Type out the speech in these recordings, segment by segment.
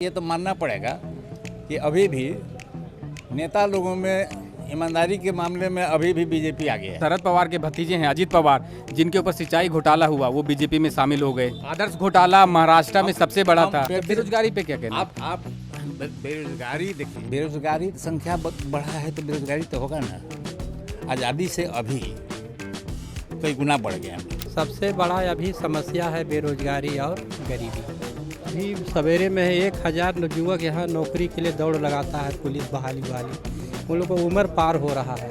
ये तो मानना पड़ेगा कि अभी भी नेता लोगों में ईमानदारी के मामले में अभी भी बीजेपी आगे है। शरद पवार के भतीजे हैं अजीत पवार, जिनके ऊपर सिंचाई घोटाला हुआ, वो बीजेपी में शामिल हो गए। आदर्श घोटाला महाराष्ट्र में सबसे बड़ा था। बेरोजगारी पे क्या कहना? आप बेरोजगारी देखिए, बेरोजगारी संख्या बढ़ा है तो बेरोजगारी तो होगा ना। आज़ादी से अभी कई गुना बढ़ गया। सबसे बड़ा अभी समस्या है बेरोजगारी और गरीबी। अभी सवेरे में 1000 युवक यहाँ नौकरी के लिए दौड़ लगाता है, पुलिस बहाली उन लोगों को उम्र पार हो रहा है,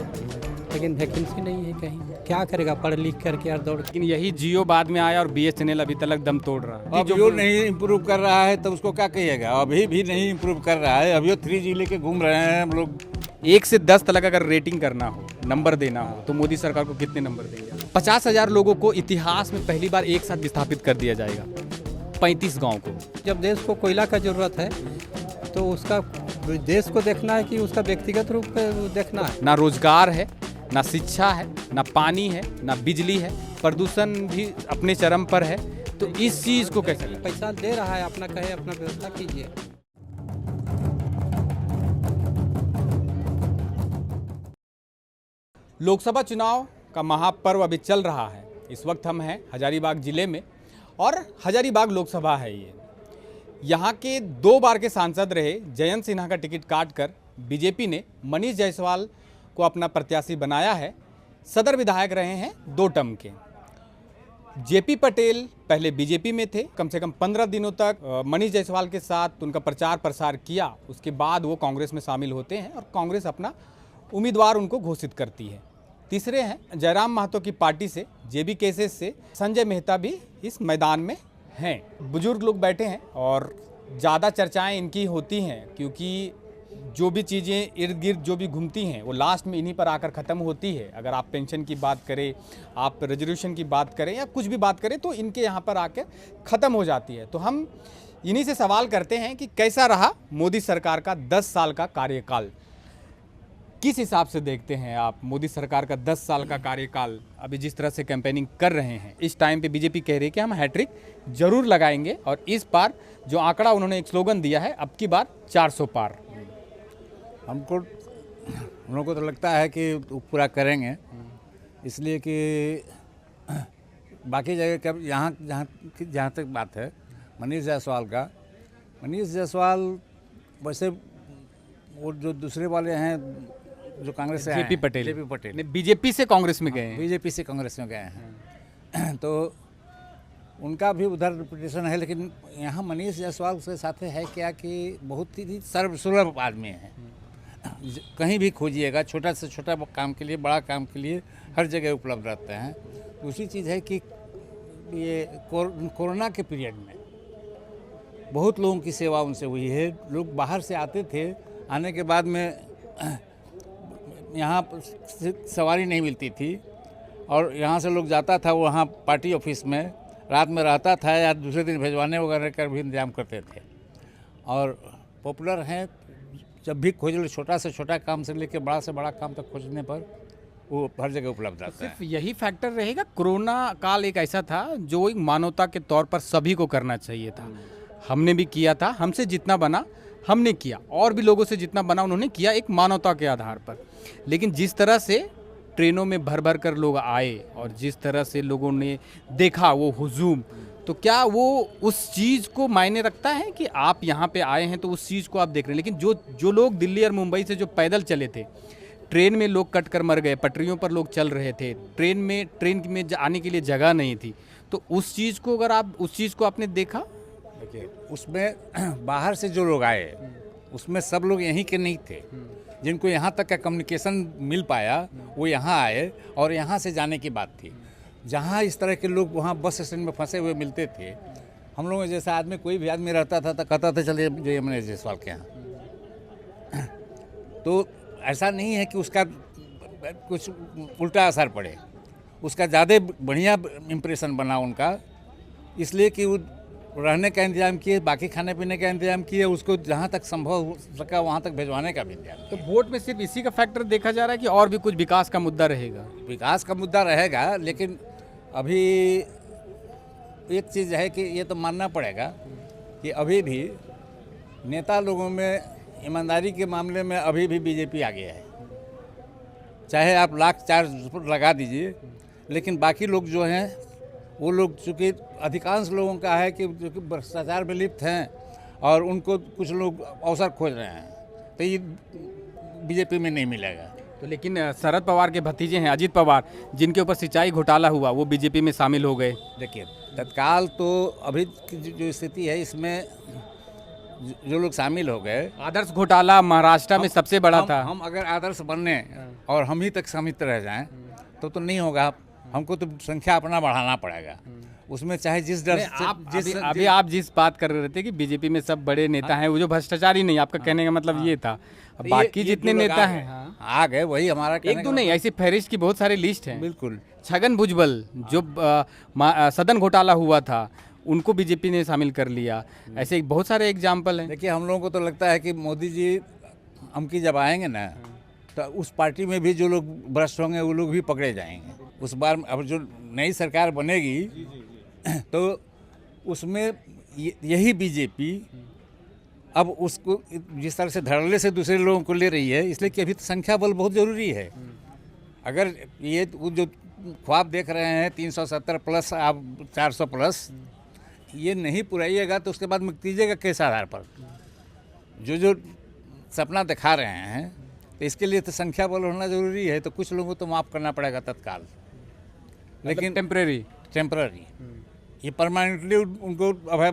लेकिन वैकेंसी नहीं है कहीं। क्या करेगा पढ़ लिख करके यार दौड़। लेकिन यही जियो बाद में आया और BSNL अभी तक दम तोड़ रहा है। अब जो नहीं इम्प्रूव कर रहा है तो उसको क्या कहिएगा। अभी भी नहीं इम्प्रूव कर रहा है, अभी 3G लेके घूम रहे हैं हम लोग। 1 से 10 तक अगर रेटिंग करना हो, नंबर देना हो, तो मोदी सरकार को कितने नंबर देंगे? 50,000 लोगों को इतिहास में पहली बार एक साथ विस्थापित कर दिया जाएगा, 35 गाँव को। जब देश को कोयला का जरूरत है तो उसका देश को देखना है कि उसका व्यक्तिगत रूप में देखना है। ना रोजगार है, ना शिक्षा है, ना पानी है, ना बिजली है, प्रदूषण भी अपने चरम पर है। तो इस चीज को कैसे पैसा दे रहा है, अपना कहे अपना व्यवस्था कीजिए। लोकसभा चुनाव का महापर्व अभी चल रहा है। इस वक्त हम हैं हजारीबाग जिले में और हजारीबाग लोकसभा है ये। यहाँ के 2 बार के सांसद रहे जयंत सिन्हा का टिकट काटकर बीजेपी ने मनीष जायसवाल को अपना प्रत्याशी बनाया है। सदर विधायक रहे हैं 2 टर्म के। जेपी पटेल पहले बीजेपी में थे, कम से कम 15 दिनों तक मनीष जायसवाल के साथ उनका प्रचार प्रसार किया। उसके बाद वो कांग्रेस में शामिल होते हैं और कांग्रेस अपना उम्मीदवार उनको घोषित करती है। तीसरे हैं जयराम महतो की पार्टी से, जेबी केसेस से संजय मेहता भी इस मैदान में हैं। बुजुर्ग लोग बैठे हैं और ज़्यादा चर्चाएं इनकी होती हैं, क्योंकि जो भी चीज़ें इर्द गिर्द जो भी घूमती हैं वो लास्ट में इन्हीं पर आकर ख़त्म होती है। अगर आप पेंशन की बात करें, आप रिजर्वेशन की बात करें या कुछ भी बात करें, तो इनके यहाँ पर आकर ख़त्म हो जाती है। तो हम इन्हीं से सवाल करते हैं कि कैसा रहा मोदी सरकार का 10 साल का कार्यकाल। किस हिसाब से देखते हैं आप मोदी सरकार का 10 साल का कार्यकाल? अभी जिस तरह से कैंपेनिंग कर रहे हैं, इस टाइम पे बीजेपी कह रही है कि हम हैट्रिक जरूर लगाएंगे और इस बार जो आंकड़ा उन्होंने एक स्लोगन दिया है, अब की बार 400 पार। हम लोगों को तो लगता है कि वो पूरा करेंगे, इसलिए कि बाकी जगह का जहाँ तक बात है मनीष जायसवाल वैसे वो जो दूसरे वाले हैं जो कांग्रेस से जेपी पटेल बीजेपी से कांग्रेस में गए हैं। बीजेपी से कांग्रेस में गए हैं तो उनका भी उधर रिपुटेशन है, लेकिन यहाँ मनीष जायसवाल के साथ है क्या कि बहुत ही सर्वसुलभ आदमी है। कहीं भी खोजिएगा, छोटा से छोटा काम के लिए, बड़ा काम के लिए हर जगह उपलब्ध रहते हैं। दूसरी चीज़ है कि ये कोरोना के पीरियड में बहुत लोगों की सेवा उनसे हुई है। लोग बाहर से आते थे, आने के बाद में यहाँ सवारी नहीं मिलती थी और यहाँ से लोग जाता था वहाँ पार्टी ऑफिस में, रात में रहता था या दूसरे दिन भिजवाने वगैरह का भी इंतजाम करते थे। और पॉपुलर हैं, जब भी खोज लो, छोटा से छोटा काम से लेकर बड़ा से बड़ा काम तक खोजने पर वो हर जगह उपलब्ध रहता है। सिर्फ यही फैक्टर रहेगा? कोरोना काल एक ऐसा था जो एक मानवता के तौर पर सभी को करना चाहिए था। हमने भी किया था, हमसे जितना बना हमने किया, और भी लोगों से जितना बना उन्होंने किया, एक मानवता के आधार पर। लेकिन जिस तरह से ट्रेनों में भर भर कर लोग आए और जिस तरह से लोगों ने देखा वो हुजूम, तो क्या वो उस चीज़ को मायने रखता है कि आप यहाँ पे आए हैं तो उस चीज़ को आप देख रहे हैं? लेकिन जो लोग दिल्ली और मुंबई से जो पैदल चले थे, ट्रेन में लोग कट कर मर गए, पटरियों पर लोग चल रहे थे, ट्रेन में आने के लिए जगह नहीं थी, तो उस चीज़ को अगर आप उस चीज़ को आपने देखा? देखिए, उसमें बाहर से जो लोग आए उसमें सब लोग यहीं के नहीं थे। जिनको यहाँ तक का कम्युनिकेशन मिल पाया वो यहाँ आए और यहाँ से जाने की बात थी। जहाँ इस तरह के लोग वहाँ बस स्टैंड में फंसे हुए मिलते थे, हम लोगों जैसा आदमी, कोई भी आदमी रहता था तो कहता था चलिए जो मनीष जायसवाल के यहाँ। तो ऐसा नहीं है कि उसका कुछ उल्टा असर पड़े, उसका ज़्यादा बढ़िया इम्प्रेशन बना उनका, इसलिए कि वो रहने का इंतजाम किए, बाकी खाने पीने का इंतजाम किए, उसको जहाँ तक संभव हो सका वहाँ तक भिजवाने का भी इंतजाम। तो वोट में सिर्फ इसी का फैक्टर देखा जा रहा है कि और भी कुछ विकास का मुद्दा रहेगा? विकास का मुद्दा रहेगा, लेकिन अभी एक चीज़ है कि ये तो मानना पड़ेगा कि अभी भी नेता लोगों में ईमानदारी के मामले में अभी भी बीजेपी आगे है। चाहे आप लाख चार्ज लगा दीजिए, लेकिन बाकी लोग जो हैं वो लोग, चूँकि अधिकांश लोगों का है कि जो कि भ्रष्टाचार में लिप्त हैं और उनको कुछ लोग अवसर खोज रहे हैं, तो ये बीजेपी में नहीं मिलेगा। तो लेकिन शरद पवार के भतीजे हैं अजीत पवार, जिनके ऊपर सिंचाई घोटाला हुआ, वो बीजेपी में शामिल हो गए। देखिए, तत्काल तो अभी की जो स्थिति है इसमें जो लोग शामिल हो गए, आदर्श घोटाला महाराष्ट्र में सबसे बड़ा था। हम अगर आदर्श बनने और हम ही तक सीमित रह जाएं तो नहीं होगा। हमको तो संख्या अपना बढ़ाना पड़ेगा उसमें, चाहे जिस डर से अभी आप जिस बात कर रहे थे कि बीजेपी में सब बड़े नेता हैं, वो जो भ्रष्टाचारी नहीं, आपका कहने का मतलब ये था। अब बाकी जितने नेता हैं आ गए, वही हमारा एक दो नहीं, ऐसी फहरिस्त की बहुत सारी लिस्ट है। बिल्कुल। छगन भुजबल जो सदन घोटाला हुआ था, उनको बीजेपी ने शामिल कर लिया। ऐसे बहुत सारे एग्जाम्पल हैं। देखिए, हम लोगों को तो लगता है कि मोदी जी हमकी जब आएंगे ना, तो उस पार्टी में भी जो लोग भ्रष्ट होंगे वो लोग भी पकड़े जाएंगे। उस बार अब जो नई सरकार बनेगी तो उसमें यही बीजेपी अब उसको जिस तरह से धड़ल्ले से दूसरे लोगों को ले रही है, इसलिए कि अभी तो संख्या बल बहुत ज़रूरी है। अगर ये जो ख्वाब देख रहे हैं 370 प्लस, आप 400 प्लस, ये नहीं पुराइएगा तो उसके बाद मुक्त कीजिएगा किस आधार पर? जो सपना दिखा रहे हैं, तो इसके लिए तो संख्या बल होना ज़रूरी है। तो कुछ लोगों को तो माफ़ करना पड़ेगा तत्काल, लेकिन टेम्पररी। ये परमानेंटली उनको अभय,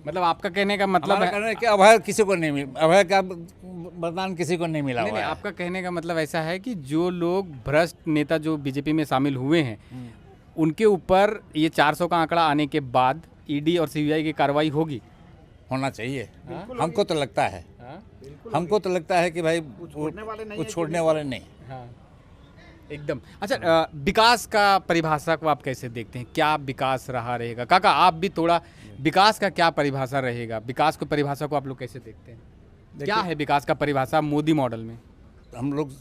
मतलब आपका कहने का मतलब है कि अभय किसी को नहीं मिला, अभय का वरदान किसी को नहीं मिला हुआ है। आपका कहने का मतलब ऐसा है कि जो लोग भ्रष्ट नेता जो बीजेपी में शामिल हुए हैं, उनके ऊपर ये 400 का आंकड़ा आने के बाद ईडी और सीबीआई की कार्रवाई होगी, होना चाहिए। हमको तो लगता है, हमको तो लगता है कि भाई वो छोड़ने वाले नहीं। एकदम। अच्छा, विकास का परिभाषा को आप कैसे देखते हैं? क्या विकास रहा रहेगा? काका, आप भी थोड़ा, विकास का क्या परिभाषा रहेगा? विकास को परिभाषा को आप लोग कैसे देखते हैं? क्या है विकास का परिभाषा मोदी मॉडल में? हम लोग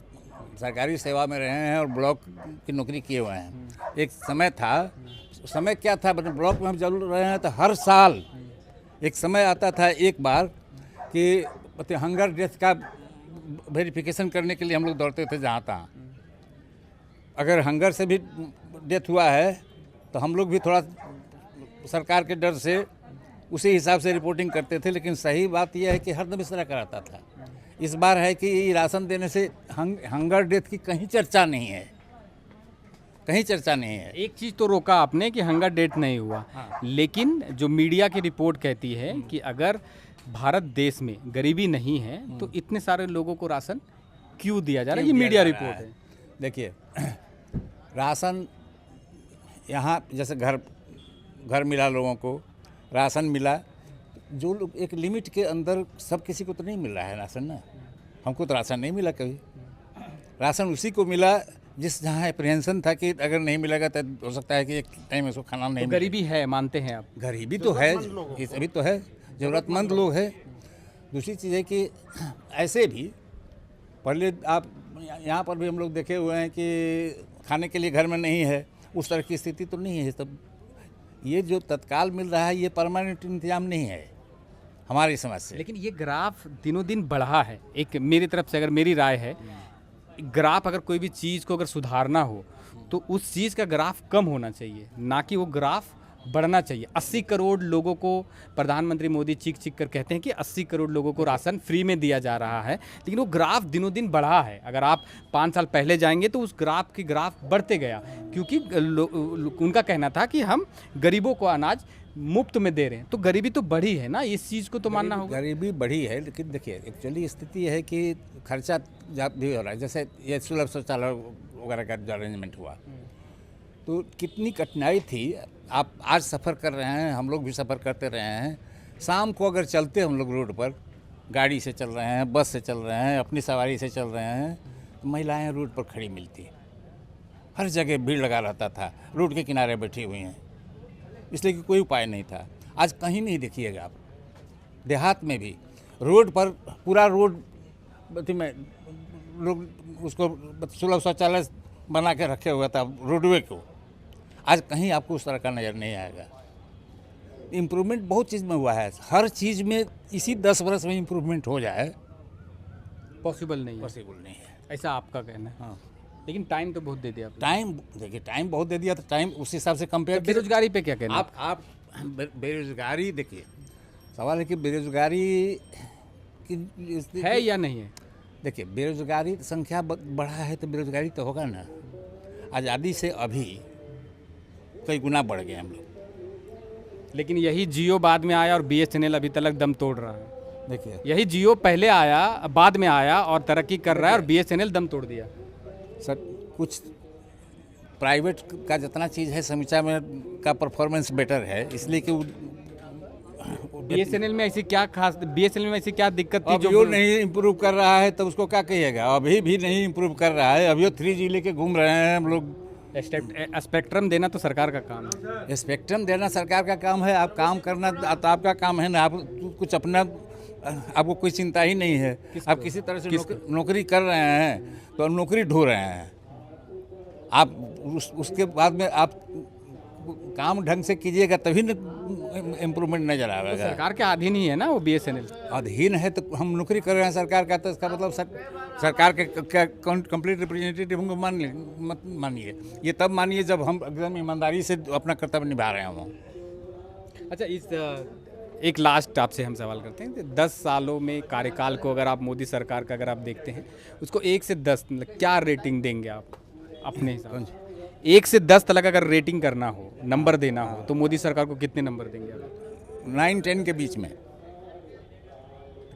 सरकारी सेवा में रहे हैं और ब्लॉक की नौकरी किए हुए हैं। एक समय था, समय क्या था, ब्लॉक में हम जरूर रहे हैं, तो हर साल एक समय आता था एक बार कि हंगर डेथ का वेरिफिकेशन करने के लिए हम लोग दौड़ते थे जहाँ तहाँ। अगर हंगर से भी डेथ हुआ है तो हम लोग भी थोड़ा सरकार के डर से उसी हिसाब से रिपोर्टिंग करते थे। लेकिन सही बात यह है कि हरदम इस तरह कराता था। इस बार है कि राशन देने से हंगर डेथ की कहीं चर्चा नहीं है, कहीं चर्चा नहीं है। एक चीज़ तो रोका आपने कि हंगर डेथ नहीं हुआ। लेकिन जो मीडिया की रिपोर्ट कहती है कि अगर भारत देश में गरीबी नहीं है तो इतने सारे लोगों को राशन क्यों दिया जा रहा है? ये मीडिया रिपोर्ट है। देखिए, राशन यहाँ जैसे घर मिला, लोगों को राशन मिला, जो लोग एक लिमिट के अंदर, सब किसी को तो नहीं मिल रहा है राशन ना। हमको तो राशन नहीं मिला कभी। राशन उसी को मिला जिस जहाँ अप्रीहेंशन था कि अगर नहीं मिलेगा तो हो सकता है कि एक टाइम इसको खाना नहीं। गरीबी है, मानते हैं आप? गरीबी तो है, ये सभी तो है, ज़रूरतमंद लोग हैं। दूसरी चीज़ है कि ऐसे भी पहले आप यहाँ पर भी हम लोग देखे हुए हैं कि खाने के लिए घर में नहीं है, उस तरह की स्थिति तो नहीं है। तब ये जो तत्काल मिल रहा है ये परमानेंट इंतजाम नहीं है हमारी समझ से। लेकिन ये ग्राफ दिनों दिन बढ़ा है। एक मेरी तरफ से अगर मेरी राय है, ग्राफ अगर कोई भी चीज़ को अगर सुधारना हो तो उस चीज़ का ग्राफ कम होना चाहिए, ना कि वो ग्राफ बढ़ना चाहिए। 80 करोड़ लोगों को प्रधानमंत्री मोदी चीख चीख कर कहते हैं कि 80 करोड़ लोगों को राशन फ्री में दिया जा रहा है, लेकिन वो ग्राफ दिनों दिन बढ़ा है। अगर आप 5 साल पहले जाएंगे तो उस ग्राफ बढ़ते गया, क्योंकि उनका कहना था कि हम गरीबों को अनाज मुफ्त में दे रहे हैं। तो गरीबी तो बढ़ी है ना, इस चीज़ को तो मानना होगा। गरीबी बढ़ी है, लेकिन देखिए एक्चुअली स्थिति है कि खर्चा भी हो रहा है। जैसे ये सुलभ शौचालय वगैरह का जो अरेंजमेंट हुआ, तो कितनी कठिनाई थी। आप आज सफ़र कर रहे हैं, हम लोग भी सफ़र करते रहे हैं। शाम को अगर चलते हम लोग रोड पर, गाड़ी से चल रहे हैं, बस से चल रहे हैं, अपनी सवारी से चल रहे हैं, तो महिलाएं रोड पर खड़ी मिलती, हर जगह भीड़ लगा रहता था, रोड के किनारे बैठी हुई हैं, इसलिए कि कोई उपाय नहीं था। आज कहीं नहीं देखिएगा आप, देहात में भी रोड पर पूरा रोड में लोग उसको सुलभ शौचालय बना के रखे हुआ था रोडवे को। आज कहीं आपको उस तरह का नज़र नहीं आएगा। इम्प्रूवमेंट बहुत चीज़ में हुआ है, हर चीज़ में इसी 10 वर्ष में इम्प्रूवमेंट हो जाए पॉसिबल नहीं है, पॉसिबल नहीं है। ऐसा आपका कहना है। हाँ, लेकिन टाइम तो बहुत दे दिया आपने। टाइम देखिए, टाइम बहुत दे दिया, तो टाइम उस हिसाब से कंपेयर तो बेरोजगारी पे क्या कहना है? आप बेरोजगारी देखिए, सवाल है कि बेरोजगारी की है या नहीं है? देखिए, बेरोजगारी संख्या बढ़ा है तो बेरोजगारी तो होगा ना। आज़ादी से अभी कई गुना बढ़ गए हम लोग। लेकिन यही जियो बाद में आया और BSNL अभी तक दम तोड़ रहा है। देखिए यही जियो पहले आया, बाद में आया और तरक्की कर रहा है, और BSNL दम तोड़ दिया। सर, कुछ प्राइवेट का जितना चीज़ है समीक्षा में का परफॉर्मेंस बेटर है, इसलिए कि BSNL में ऐसी क्या खास, BSNL में ऐसी क्या दिक्कत थी अब जो नहीं इम्प्रूव कर रहा है तो उसको क्या कहिएगा। अभी भी नहीं इम्प्रूव कर रहा है, अभी 3G लेके घूम रहे हैं हम लोग। स्पेक्ट्रम देना तो सरकार का काम है। स्पेक्ट्रम देना सरकार का काम है, आप काम करना तो आपका काम है ना। आप कुछ अपना, आपको कोई चिंता ही नहीं है। आप किसी तरह से नौकरी कर रहे हैं तो नौकरी ढूंढ रहे हैं आप। उसके बाद में आप काम ढंग से कीजिएगा तभी न इम्प्रूवमेंट नजर आएगा। सरकार के अधीन ही है ना वो BSNL। अधीन है तो हम नौकरी कर रहे हैं सरकार का, तो इसका मतलब सरकार के कंप्लीट रिप्रेजेंटेटिव हमको मत मानिए। ये तब मानिए जब हम एकदम ईमानदारी से अपना कर्तव्य निभा रहे हों। अच्छा, इस एक लास्ट आपसे हम सवाल करते हैं, 10 सालों में कार्यकाल को अगर आप मोदी सरकार का अगर आप देखते हैं, उसको 1 से 10 मतलब क्या रेटिंग देंगे आप अपने हिसाब से? 1 से 10 तक अगर रेटिंग करना हो, नंबर देना हो, तो मोदी सरकार को कितने नंबर देंगे आप? 9-10 के बीच में।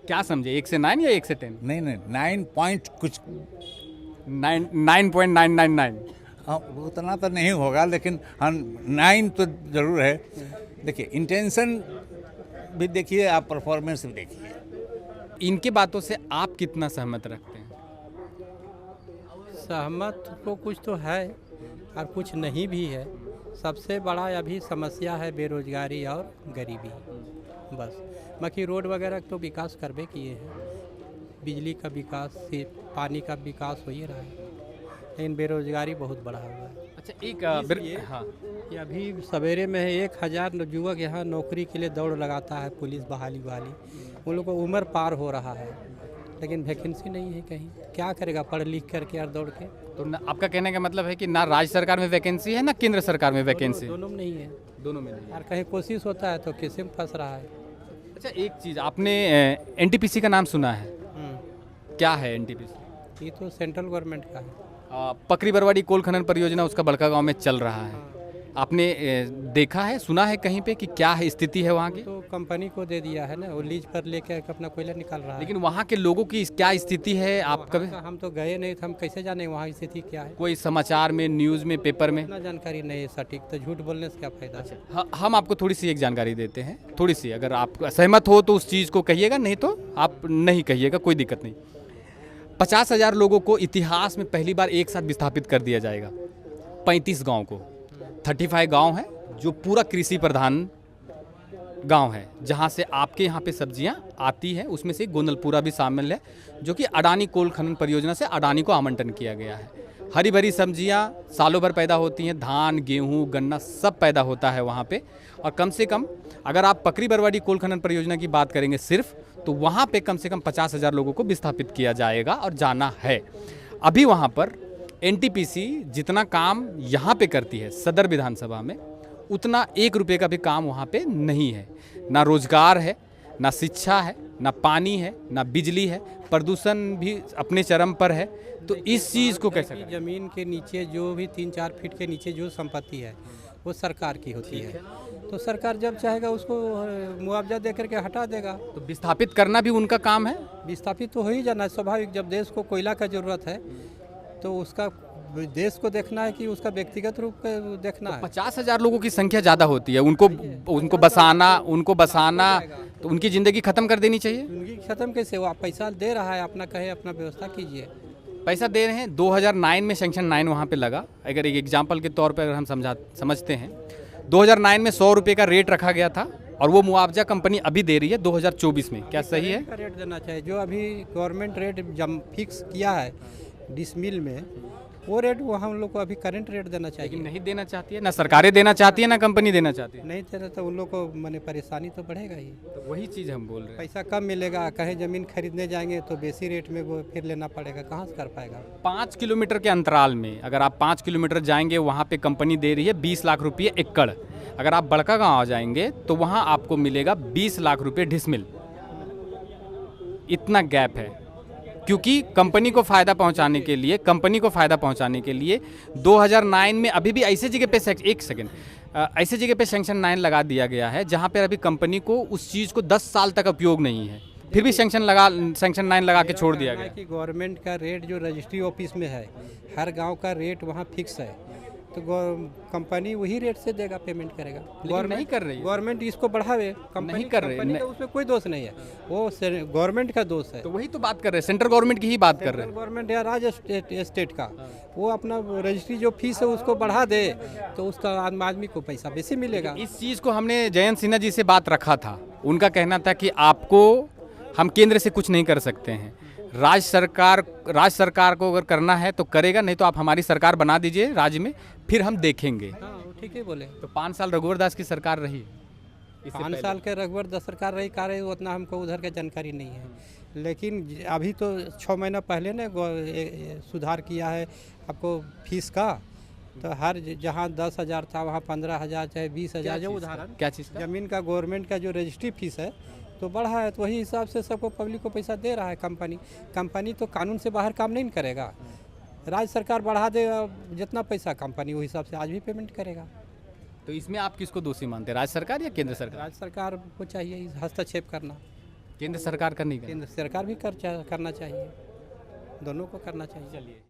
क्या समझे, 1 से 9 या 1 से 10? नहीं, 9 पॉइंट कुछ, 9.999। हाँ, उतना तो नहीं होगा, लेकिन हाँ 9 तो ज़रूर है। देखिए, इंटेंशन भी देखिए, आप परफॉर्मेंस भी देखिए। इनके बातों से आप कितना सहमत रखते हैं? सहमत तो कुछ तो है और कुछ नहीं भी है। सबसे बड़ा अभी समस्या है बेरोजगारी और गरीबी, बस। बाकी रोड वगैरह तो विकास करबे किए हैं, बिजली का विकास से पानी का विकास हो ही रहा है, लेकिन बेरोजगारी बहुत बढ़ा हुआ है। अच्छा, एक हाँ, कि अभी सवेरे में 1000 युवक यहाँ नौकरी के लिए दौड़ लगाता है, पुलिस बहाली उन लोगों को उम्र पार हो रहा है, लेकिन वैकेंसी नहीं है कहीं। क्या करेगा पढ़ लिख करके और दौड़ के? तो आपका कहने का मतलब है कि ना राज्य सरकार में वैकेंसी है ना केंद्र सरकार में वैकेंसी? दोनों में नहीं है, दोनों में नहीं है। और कहीं कोशिश होता है तो किसी में फंस रहा है। अच्छा, एक चीज़, आपने NTPC का नाम सुना है? क्या है NTPC? ये तो सेंट्रल गवर्नमेंट का है। पकरी बरवाड़ी कोल खनन परियोजना उसका बड़का गांव में चल रहा है। आपने देखा है, सुना है कहीं पे कि क्या है स्थिति है वहाँ की? तो कंपनी को दे दिया है ना, वो लीज पर लेके अपना कोयला निकाल रहा है। लेकिन वहाँ के लोगों की क्या स्थिति है, आप कभी? हम तो गए नहीं, तो हम कैसे जाने वहाँ स्थिति क्या है? कोई समाचार में, न्यूज़ में, पेपर में? इतना जानकारी नहीं है सटीक, तो झूठ बोलने से क्या फायदा है? हम आपको थोड़ी सी एक जानकारी देते हैं, थोड़ी सी। अगर आप सहमत हो तो उस चीज़ को कहिएगा, नहीं तो आप नहीं कहिएगा, कोई दिक्कत नहीं। 50,000 लोगों को इतिहास में पहली बार एक साथ विस्थापित कर दिया जाएगा। 35 गाँव को, 35 गाँव है जो पूरा कृषि प्रधान गांव है, जहां से आपके यहाँ पे सब्जियां आती हैं। उसमें से गोंदलपुरा भी शामिल है, जो कि अडानी कोल खनन परियोजना से अडानी को आवंटन किया गया है। हरी भरी सब्जियां सालों भर पैदा होती हैं, धान, गेहूं, गन्ना सब पैदा होता है वहाँ पे। और कम से कम अगर आप पकरी बरवाड़ी कोल खनन परियोजना की बात करेंगे सिर्फ, तो वहाँ पे कम से कम 50,000 लोगों को विस्थापित किया जाएगा और जाना है। अभी वहाँ पर NTPC जितना काम यहाँ पे करती है सदर विधानसभा में, उतना 1 रुपये का भी काम वहाँ पे नहीं है। ना रोजगार है, ना शिक्षा है, ना पानी है, ना बिजली है, प्रदूषण भी अपने चरम पर है। तो इस चीज़ को कैसे करें? जमीन के नीचे जो भी 3-4 फीट के नीचे जो संपत्ति है वो सरकार की होती है, तो सरकार जब चाहेगा उसको मुआवजा दे करके हटा देगा। तो विस्थापित करना भी उनका काम है। विस्थापित तो हो ही जाना है, स्वाभाविक। जब देश को कोयला का ज़रूरत है तो उसका देश को देखना है कि उसका व्यक्तिगत रूप में देखना है। 50,000 लोगों की संख्या ज़्यादा होती है, उनको बसाना तो उनकी ज़िंदगी ख़त्म कर देनी चाहिए। उनकी ख़त्म कैसे? वो आप पैसा दे रहा है, अपना कहे अपना व्यवस्था कीजिए। पैसा दे रहे हैं। 2009 में सेंक्शन 9 वहाँ पे लगा। अगर एक एग्जाम्पल के तौर पर अगर हम समझते हैं, 2009 में 100 रुपये का रेट रखा गया था और वो मुआवजा कंपनी अभी दे रही है 2024 में। क्या सही है? रेट देना चाहिए जो अभी गवर्नमेंट रेट जब फिक्स किया है डिसमिल में, वो रेट वो हम लोग को अभी करंट रेट देना लेकिन चाहिए। नहीं देना चाहती है, ना सरकारें देना चाहती है, ना कंपनी देना चाहती है। नहीं देना तो उन लोग को मैंने परेशानी तो बढ़ेगा ही। तो वही चीज़ हम बोल रहे हैं। पैसा कम मिलेगा, कहीं ज़मीन खरीदने जाएंगे तो बेसी रेट में वो फिर लेना पड़ेगा, कहाँ से कर पाएगा। 5 किलोमीटर के अंतराल में अगर आप 5 किलोमीटर जाएंगे, वहाँ पे कंपनी दे रही है 20 लाख रुपये एकड़। अगर आप बड़का गाँव जाएंगे तो वहाँ आपको मिलेगा 20 लाख रुपये डिसमिल। इतना गैप है, क्योंकि कंपनी को फ़ायदा पहुंचाने के लिए 2009 में अभी भी ऐसे जगह पे ऐसे जगह पे सेक्शन 9 लगा दिया गया है जहां पर अभी कंपनी को उस चीज़ को 10 साल तक उपयोग नहीं है, फिर भी सेक्शन 9 लगा के छोड़ दिया गया। कि गवर्नमेंट का रेट जो रजिस्ट्री ऑफिस में है, हर गांव का रेट वहाँ फिक्स है, तो कंपनी वही रेट से देगा, पेमेंट करेगा। गवर्नमेंट नहीं कर रही है। गवर्नमेंट इसको बढ़ावे, कंपनी नहीं कर रही है। उसमें कोई दोष नहीं है, वो गवर्नमेंट का दोष है। तो वही तो बात कर रहे हैं, सेंट्रल गवर्नमेंट की ही बात कर रहे हैं। गवर्नमेंट या राज्य स्टेट का वो अपना रजिस्ट्री जो फीस है उसको बढ़ा दे तो उसका आदमी को पैसा बेसी मिलेगा। इस चीज़ को हमने जयंत सिन्हा जी से बात रखा था, उनका कहना था कि आपको हम केंद्र से कुछ नहीं कर सकते हैं, राज्य सरकार को अगर करना है तो करेगा, नहीं तो आप हमारी सरकार बना दीजिए राज्य में, फिर हम देखेंगे। हाँ ठीक है बोले। तो 5 साल रघुवर दास की सरकार रही, 5 साल के रघुवर दास सरकार रही कार्य उतना हमको उधर का जानकारी नहीं है, लेकिन अभी तो 6 महीना पहले ने सुधार किया है आपको फीस का, तो हर जहाँ 10,000 था वहाँ 15,000 चाहे 20,000 जो उदाहरण क्या चीज़ का? जमीन का गवर्नमेंट का जो रजिस्ट्री फीस है तो बढ़ा है, तो वही हिसाब से सबको पब्लिक को पैसा दे रहा है। कंपनी तो कानून से बाहर काम नहीं करेगा, राज्य सरकार बढ़ा दे जितना पैसा, कंपनी वही हिसाब से आज भी पेमेंट करेगा। तो इसमें आप किसको दोषी मानते हैं, राज्य सरकार या केंद्र सरकार? राज्य सरकार को चाहिए इस हस्तक्षेप करना, केंद्र सरकार का नहीं करना। केंद्र सरकार भी करना चाहिए, दोनों को करना चाहिए। चलिए।